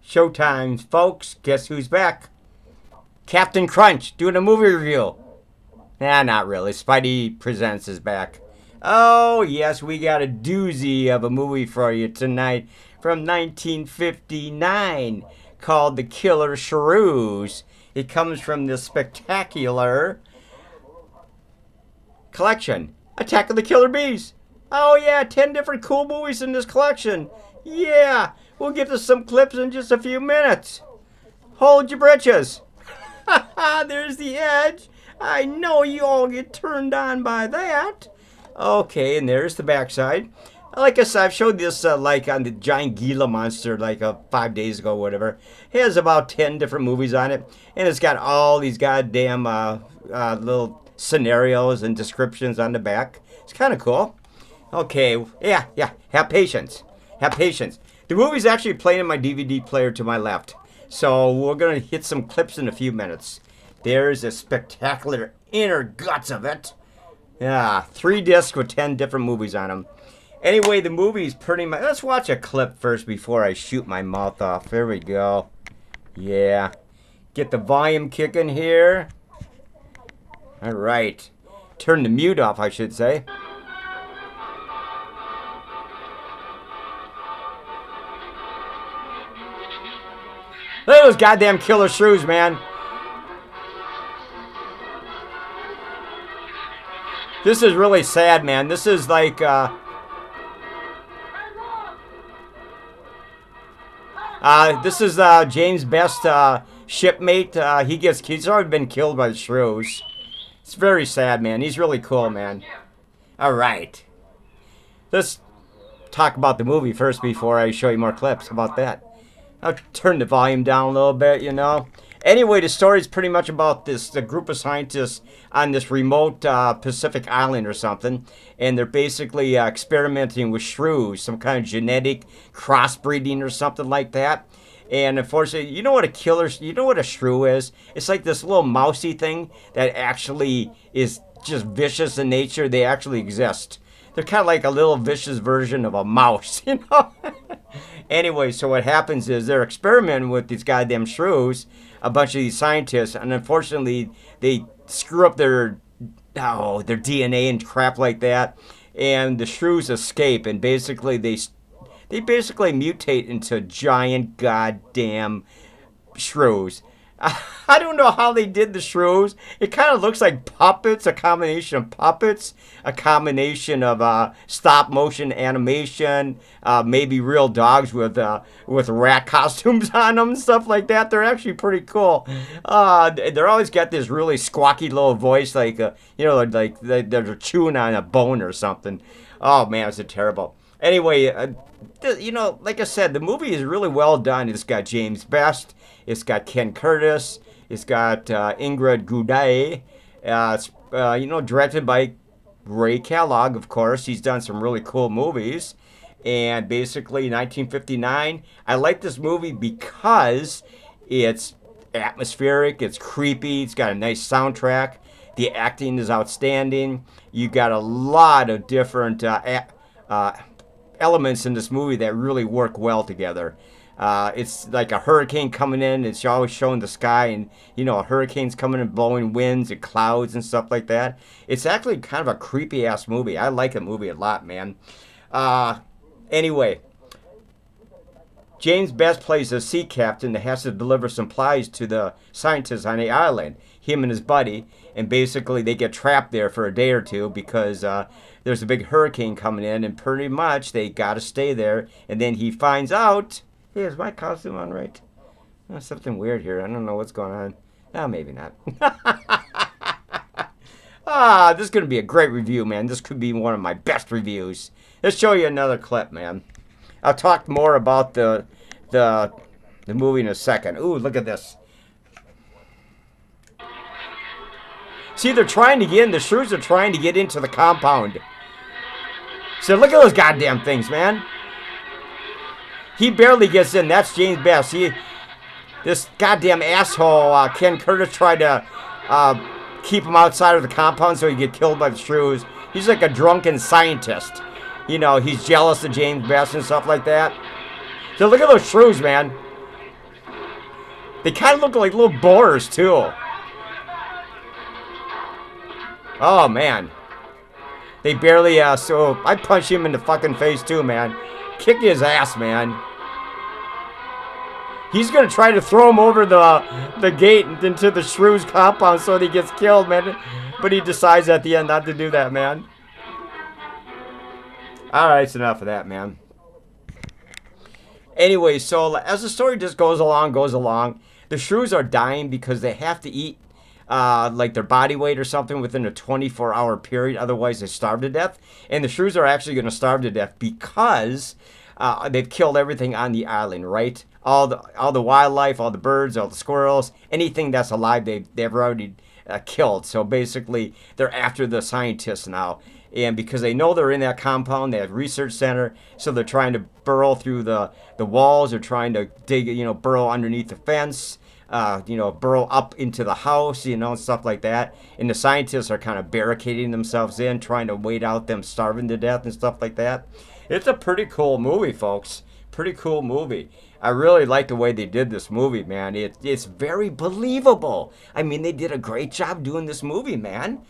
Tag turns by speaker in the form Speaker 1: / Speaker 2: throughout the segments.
Speaker 1: Showtime, folks. Guess who's back? Captain Crunch doing a movie review. Nah, not really. Spidey Presents is back. Oh, yes, we got a doozy of a movie for you tonight from 1959 called The Killer SHREWS. It comes from the spectacular collection, Attack of the Killer Bees. Oh, yeah, 10 different cool movies in this collection. Yeah, we'll get to some clips in just a few minutes. Hold your britches. There's the edge. I know you all get turned on by that. Okay, and there's the backside. Like I said, I've showed this like on the giant Gila monster like 5 days ago, whatever. It has about 10 different movies on it, and it's got all these goddamn little scenarios and descriptions on the back. It's kind of cool. Okay, yeah, have patience. Have patience. The movie's actually playing in my DVD player to my left, so we're going to hit some clips in a few minutes. There's a spectacular inner guts of it. Yeah, 3 discs with 10 different movies on them. Anyway, the movie's pretty much... Let's watch a clip first before I shoot my mouth off. There we go. Yeah. Get the volume kicking here. All right. Turn the mute off, I should say. Look at those goddamn killer SHREWS, man. This is really sad, man. This is like, this is James' best shipmate. He's already been killed by the SHREWS. It's very sad, man. He's really cool, man. All right. Let's talk about the movie first before I show you more clips. How about that? I'll turn the volume down a little bit, you know. Anyway, the story is pretty much about the group of scientists on this remote Pacific island or something, and they're basically experimenting with SHREWS, some kind of genetic crossbreeding or something like that. And unfortunately, you know what a shrew is? It's like this little mousy thing that actually is just vicious in nature. They actually exist. They're kind of like a little vicious version of a mouse, you know? Anyway, so what happens is they're experimenting with these goddamn SHREWS, a bunch of these scientists, and unfortunately they screw up their DNA and crap like that, and the SHREWS escape, and basically they mutate into giant goddamn SHREWS. I don't know how they did the SHREWS. It kind of looks like puppets, a combination of puppets, a combination of stop motion animation, maybe real dogs with rat costumes on them, stuff like that. They're actually pretty cool. They're always got this really squawky little voice, like like they're chewing on a bone or something. Oh man, it's terrible. Anyway, like I said, the movie is really well done. It's got James Best. It's got Ken Curtis. It's got Ingrid Goude. It's directed by Ray Kellogg, of course. He's done some really cool movies. And basically, 1959, I like this movie because it's atmospheric, it's creepy, it's got a nice soundtrack. The acting is outstanding. You got a lot of different elements in this movie that really work well together. It's like a hurricane coming in. It's always showing the sky, and a hurricane's coming and blowing winds and clouds and stuff like that. It's actually kind of a creepy ass movie. I like the movie a lot, man. Anyway, James Best plays a sea captain that has to deliver supplies to the scientists on the island. Him and his buddy, and basically they get trapped there for a day or two because there's a big hurricane coming in, and pretty much they gotta stay there. And then he finds out. Hey, is my costume on right? Oh, something weird here. I don't know what's going on. No, maybe not. This is going to be a great review, man. This could be one of my best reviews. Let's show you another clip, man. I'll talk more about the movie in a second. Ooh, look at this. See, they're trying to get in. The SHREWS are trying to get into the compound. So look at those goddamn things, man. He barely gets in. That's James Best. This goddamn asshole, Ken Curtis, tried to keep him outside of the compound so he'd get killed by the SHREWS. He's like a drunken scientist. He's jealous of James Best and stuff like that. So look at those SHREWS, man. They kind of look like little boars, too. Oh, man. They barely, so I punch him in the fucking face, too, man. Kick his ass, man. He's going to try to throw him over the gate into the SHREWS compound so that he gets killed, man. But he decides at the end not to do that, man. Alright, it's enough of that, man. Anyway, so as the story just goes along, the SHREWS are dying because they have to eat like their body weight or something within a 24-hour period. Otherwise, they starve to death. And the SHREWS are actually going to starve to death because they've killed everything on the island, right? All the wildlife, all the birds, all the squirrels, anything that's alive, they've already killed. So basically, they're after the scientists now. And because they know they're in that compound, they have a research center, so they're trying to burrow through the walls. They're trying to dig, burrow underneath the fence, burrow up into the house, and stuff like that. And the scientists are kind of barricading themselves in, trying to wait out them starving to death and stuff like that. It's a pretty cool movie, folks. Pretty cool movie. I really like the way they did this movie, man. It's very believable. I mean, they did a great job doing this movie, man.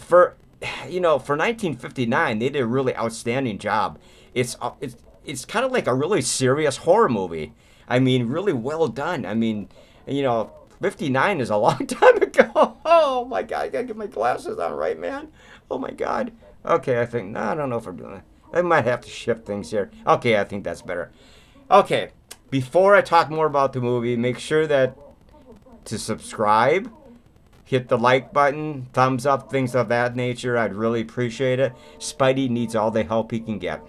Speaker 1: For 1959, they did a really outstanding job. It's kind of like a really serious horror movie. I mean, really well done. I mean, 59 is a long time ago. Oh my God, I gotta get my glasses on, right, man? Oh my God. Okay, I don't know if I'm doing it. I might have to shift things here. Okay, I think that's better. Okay, before I talk more about the movie, make sure to subscribe. Hit the like button, thumbs up, things of that nature. I'd really appreciate it. Spidey needs all the help he can get.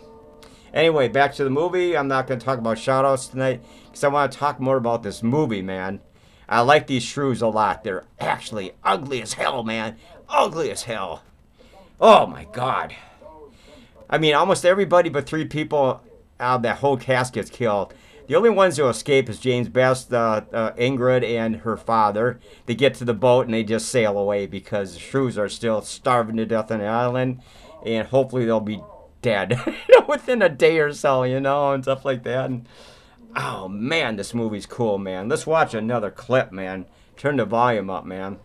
Speaker 1: Anyway, back to the movie. I'm not going to talk about shoutouts tonight because I want to talk more about this movie, man. I like these SHREWS a lot. They're actually ugly as hell, man. Ugly as hell. Oh, my God. I mean, almost everybody but 3 people out of that whole cast gets killed. The only ones who escape is Jane's Best, Ingrid, and her father. They get to the boat and they just sail away because the SHREWS are still starving to death on the island. And hopefully they'll be dead within a day or so, and stuff like that. And, oh, man, this movie's cool, man. Let's watch another clip, man. Turn the volume up, man.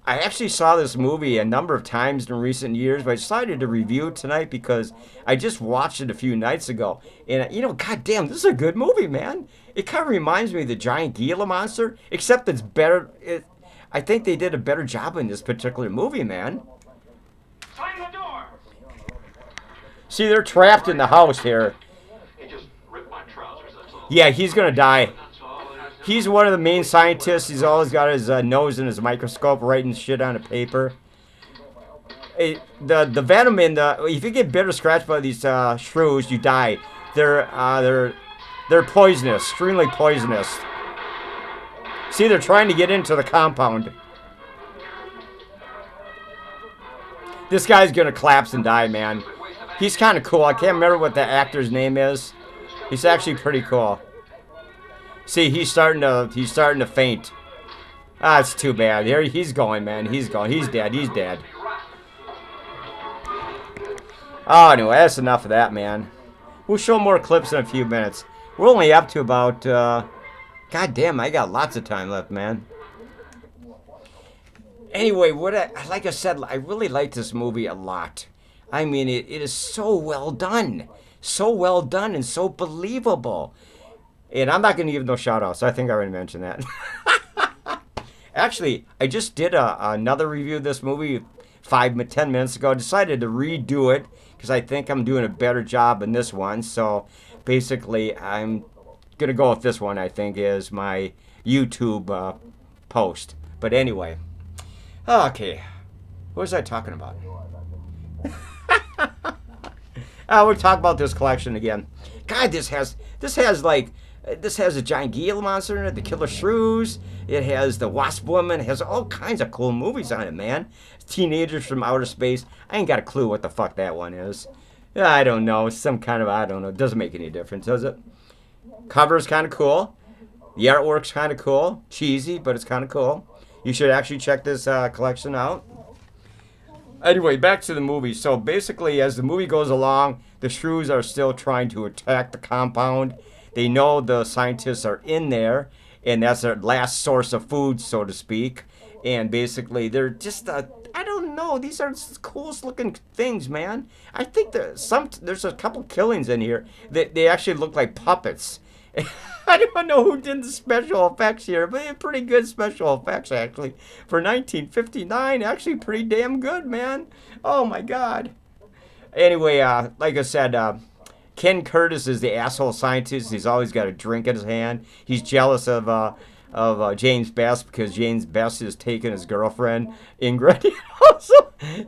Speaker 1: I actually saw this movie a number of times in recent years, but I decided to review it tonight because I just watched it a few nights ago. And, goddamn, this is a good movie, man. It kind of reminds me of the giant Gila monster, except it's better. I think they did a better job in this particular movie, man. Slam the door. See, they're trapped in the house here. He just ripped my trousers, that's all. Yeah, he's going to die. He's one of the main scientists. He's always got his nose in his microscope, writing shit on a paper. The venom in if you get bit or scratched by these SHREWS, you die. They're poisonous, extremely poisonous. See, they're trying to get into the compound. This guy's gonna collapse and die, man. He's kind of cool. I can't remember what the actor's name is. He's actually pretty cool. See, he's starting to faint. Ah, it's too bad. Here he's going, man. He's going. He's dead. He's dead. Oh, anyway, that's enough of that, man. We'll show more clips in a few minutes. We're only up to about, God damn, I got lots of time left, man. Anyway, like I said, I really like this movie a lot. I mean, it is so well done. So well done and so believable. And I'm not going to give no shout-outs. I think I already mentioned that. Actually, I just did another review of this movie 10 minutes ago. I decided to redo it because I think I'm doing a better job in this one. So basically, I'm going to go with this one, I think, is my YouTube post. But anyway. Okay. What was I talking about? We'll talk about this collection again. God, this has a giant Gila monster in it, the killer SHREWS. It has the Wasp Woman. It has all kinds of cool movies on it, man. Teenagers from Outer Space. I ain't got a clue what the fuck that one is. I don't know. It's some kind of, I don't know. It doesn't make any difference, does it? Cover's kind of cool. The artwork's kind of cool. Cheesy, but it's kind of cool. You should actually check this collection out. Anyway, back to the movie. So basically, as the movie goes along, the SHREWS are still trying to attack the compound. They know the scientists are in there, and that's their last source of food, so to speak. And basically, they're just I don't know. These are the coolest looking things, man. I think there's a couple killings in here that they actually look like puppets. I don't know who did the special effects here, but they're pretty good special effects actually for 1959. Actually, pretty damn good, man. Oh my God. Anyway, like I said, Ken Curtis is the asshole scientist. He's always got a drink in his hand. He's jealous of James Best because James Best has taken his girlfriend, Ingrid.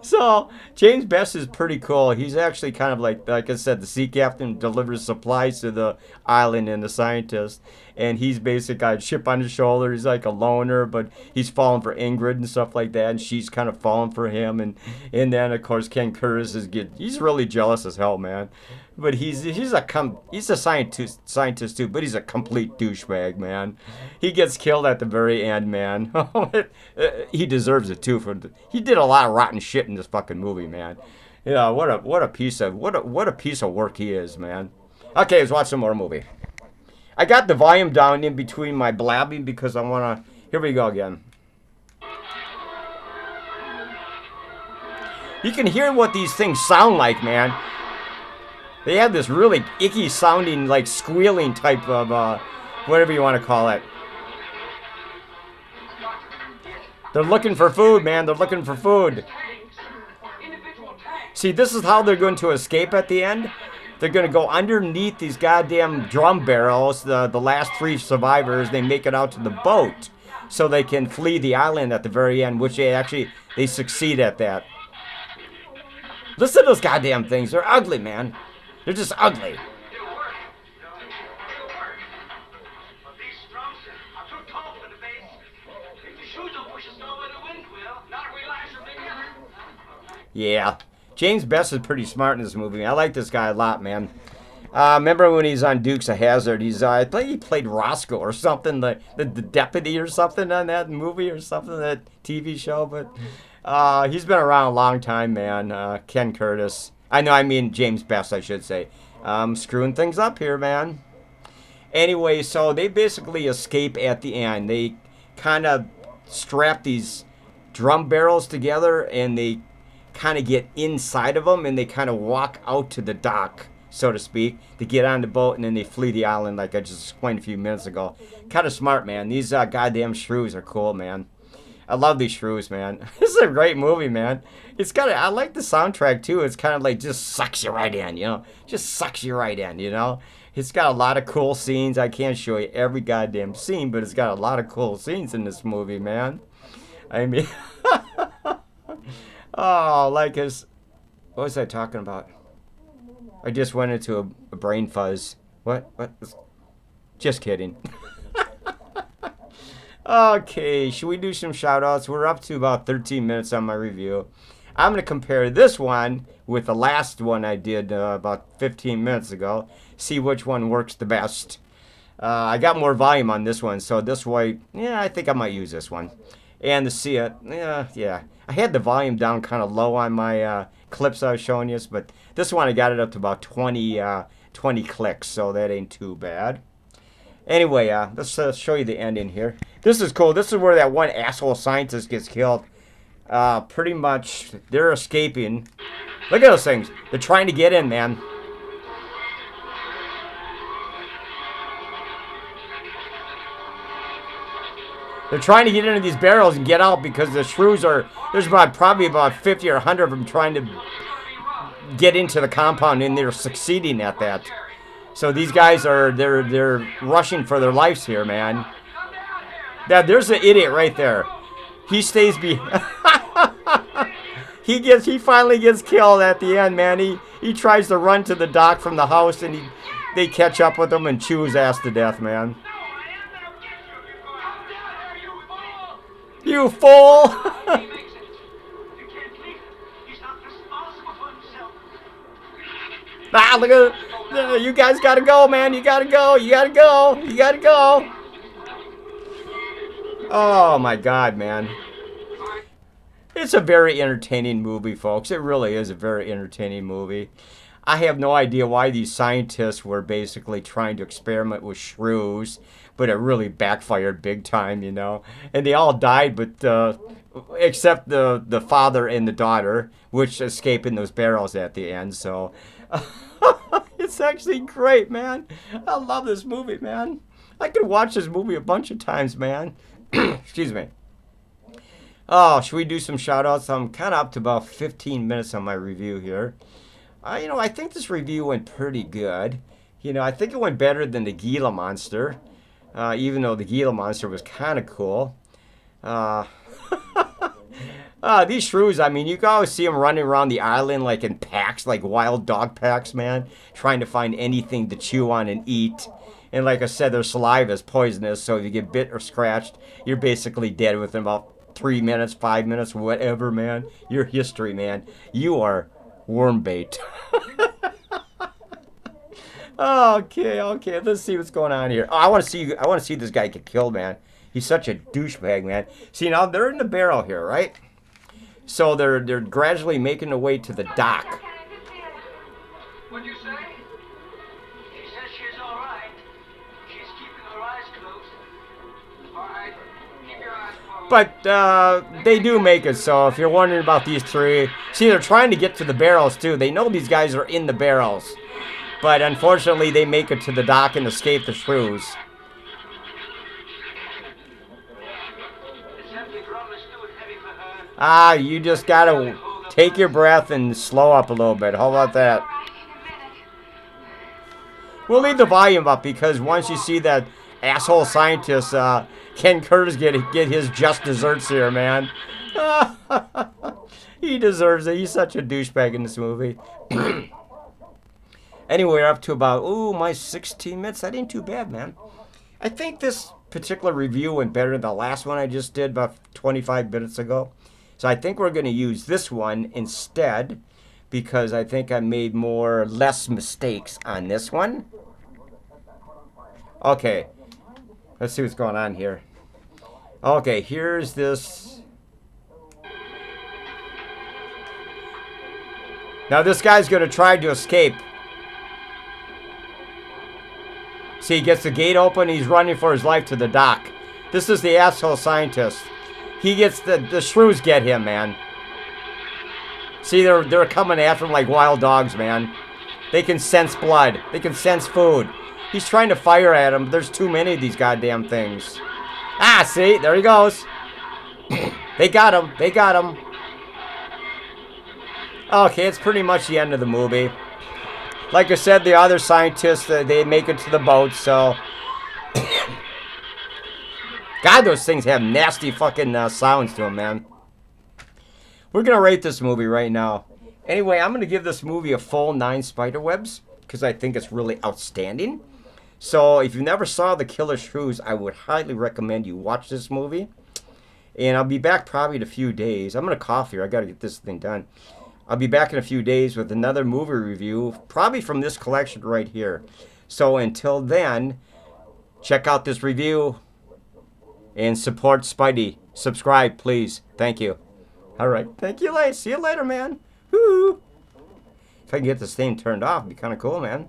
Speaker 1: So James Best is pretty cool. He's actually kind of like I said, the sea captain delivers supplies to the island and the scientist. And he's basically got a chip on his shoulder. He's like a loner, but he's falling for Ingrid and stuff like that. And she's kind of falling for him. And then, of course, Ken Curtis he's really jealous as hell, man. But he's a scientist too, but he's a complete douchebag, man. He gets killed at the very end, man. He deserves it too. He did a lot of rotten shit in this fucking movie, man. Yeah, what a piece of work he is, man. Okay, let's watch some more movie. I got the volume down in between my blabbing because I wanna. Here we go again. You can hear what these things sound like, man. They have this really icky sounding, like squealing type of, whatever you want to call it. They're looking for food, man. They're looking for food. See, this is how they're going to escape at the end. They're going to go underneath these goddamn drum barrels. The last 3 survivors, they make it out to the boat so they can flee the island at the very end, which they succeed at that. Listen to those goddamn things. They're ugly, man. They're just ugly. Yeah. James Best is pretty smart in this movie. I like this guy a lot, man. Remember when he's on Dukes of Hazzard? I think he played Roscoe or something, the deputy or something on that movie or something, that TV show. But he's been around a long time, man. Ken Curtis. I mean James Best, I should say. Screwing things up here, man. Anyway, so they basically escape at the end. They kind of strap these drum barrels together and they kind of get inside of them and they kind of walk out to the dock, so to speak, to get on the boat, and then they flee the island like I just explained a few minutes ago. Kind of smart, man. These goddamn SHREWS are cool, man. I love these SHREWS, man. This is a great movie, man. I like the soundtrack too. It's kind of like just sucks you right in, you know. Just sucks you right in, you know. It's got a lot of cool scenes. I can't show you every goddamn scene, but it's got a lot of cool scenes in this movie, man. I mean, oh, like what was I talking about? I just went into a brain fuzz. What? Just kidding. Okay, should we do some shout-outs? We're up to about 13 minutes on my review. I'm going to compare this one with the last one I did about 15 minutes ago. See which one works the best. I got more volume on this one, so this way, yeah, I think I might use this one. And yeah. I had the volume down kind of low on my clips I was showing you, but this one I got it up to about 20 clicks, so that ain't too bad. Anyway, let's show you the ending here. This is cool. This is where that one asshole scientist gets killed. Pretty much, they're escaping. Look at those things. They're trying to get in, man. They're trying to get into these barrels and get out because the SHREWS there's probably about 50 or 100 of them trying to get into the compound, and they're succeeding at that. So these guys they're rushing for their lives here, man. There's the idiot right there. He stays he finally gets killed at the end, man. He tries to run to the dock from the house, and they catch up with him and chew his ass to death, man. You fool! Look at you guys gotta go, man. You gotta go. Oh my God, man. It's a very entertaining movie, folks. It really is a very entertaining movie. I have no idea why these scientists were basically trying to experiment with shrews, but it really backfired big time, you know. And they all died, but except the father and the daughter, which escape in those barrels at the end. So it's actually great, man. I love this movie, man. I could watch this movie a bunch of times, man. Excuse me. Oh, should we do some shout outs? I'm kind of up to about 15 minutes on my review here. I think this review went pretty good. I think it went better than the Gila Monster, even though the Gila Monster was kind of cool. These shrews, I mean, you can always see them running around the island like in packs, like wild dog packs, man, trying to find anything to chew on and eat. And like I said, their saliva is poisonous, so if you get bit or scratched, you're basically dead within about 3 minutes, 5 minutes, whatever, man. Your history, man. You are worm bait. Okay. Let's see what's going on here. Oh, I want to see this guy get killed, man. He's such a douchebag, man. See, now they're in the barrel here, right? So they're gradually making their way to the dock.
Speaker 2: What'd you say? She says she's all right. She's keeping her eyes closed. All right. Keep your eyes closed.
Speaker 1: But they do make it, so if you're wondering about these three... See, they're trying to get to the barrels, too. They know these guys are in the barrels. But unfortunately, they make it to the dock and escape the shrews. You just gotta take your breath and slow up a little bit. How about that? We'll leave the volume up because once you see that asshole scientist, Ken Curtis get his just desserts here, man. He deserves it. He's such a douchebag in this movie. Anyway, we're up to about, my 16 minutes. That ain't too bad, man. I think this particular review went better than the last one I just did about 25 minutes ago. So I think we're going to use this one instead because I think I made less mistakes on this one. Okay, let's see what's going on here. Okay, here's this. Now this guy's going to try to escape. See, he gets the gate open. He's running for his life to the dock. This is the asshole scientist. He gets the shrews get him, man. See, they're coming after him like wild dogs, man. They can sense blood. They can sense food. He's trying to fire at him, but there's too many of these goddamn things. See, there he goes. They got him. They got him. Okay, it's pretty much the end of the movie. Like I said, the other scientists, they make it to the boat, so... God, those things have nasty fucking sounds to them, man. We're going to rate this movie right now. Anyway, I'm going to give this movie a full 9 Spiderwebs, because I think it's really outstanding. So, if you never saw The Killer Shrews, I would highly recommend you watch this movie. And I'll be back probably in a few days. I'm going to cough here. I got to get this thing done. I'll be back in a few days with another movie review, probably from this collection right here. So until then, check out this review and support Spidey. Subscribe, please. Thank you. All right. Thank you, later. See you later, man. Woo! If I can get this thing turned off, it'd be kind of cool, man.